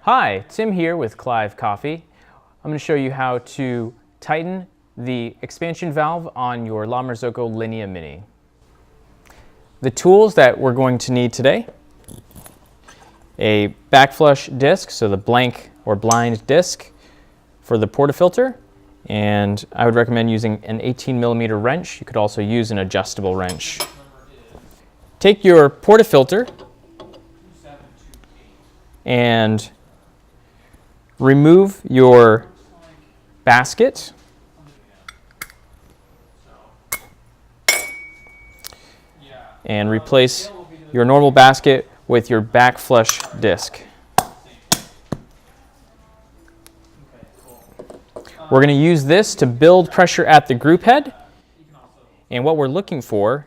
Hi, Tim here with Clive Coffee. I'm going to show you how to tighten the expansion valve on your Marzocco Linea Mini. The tools that we're going to need today: a backflush disc, so the blank or blind disc for the portafilter, and I would recommend using an 18mm wrench. You could also use an adjustable wrench. Take your portafilter and remove your basket and replace your normal basket with your backflush disc. We're going to use this to build pressure at the group head, and what we're looking for,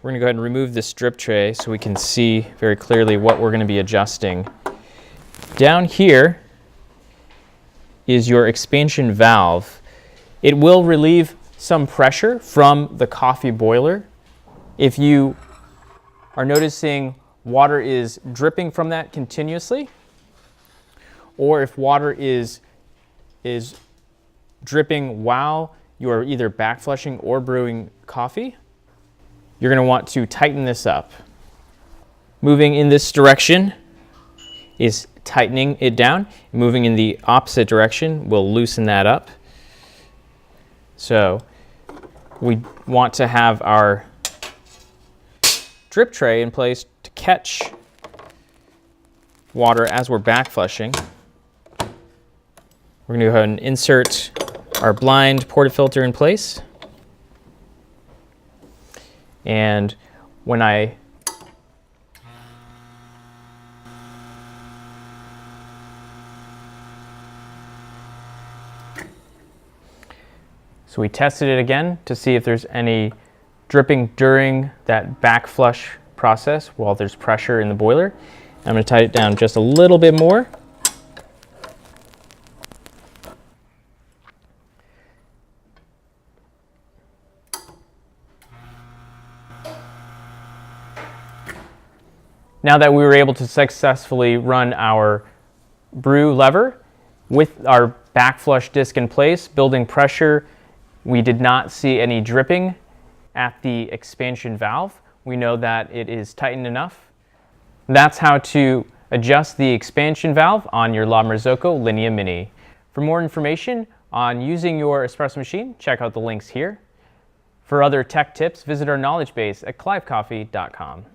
we're going to go ahead and remove this drip tray so we can see very clearly what we're going to be adjusting. Down here is your expansion valve. It will relieve some pressure from the coffee boiler. If you are noticing water is dripping from that continuously, or if water is dripping while you are either backflushing or brewing coffee, you're going to want to tighten this up. Moving in this direction is tightening it down. Moving in the opposite direction will loosen that up. So we want to have our drip tray in place to catch water as we're backflushing. We're going to go ahead and insert our blind portafilter in place. And when So we tested it again to see if there's any dripping during that backflush process while there's pressure in the boiler. I'm going to tighten it down just a little bit more. Now that we were able to successfully run our brew lever with our backflush disc in place, building pressure, we did not see any dripping at the expansion valve. We know that it is tightened enough. That's how to adjust the expansion valve on your Marzocco Linea Mini. For more information on using your espresso machine, check out the links here. For other tech tips, visit our knowledge base at clivecoffee.com.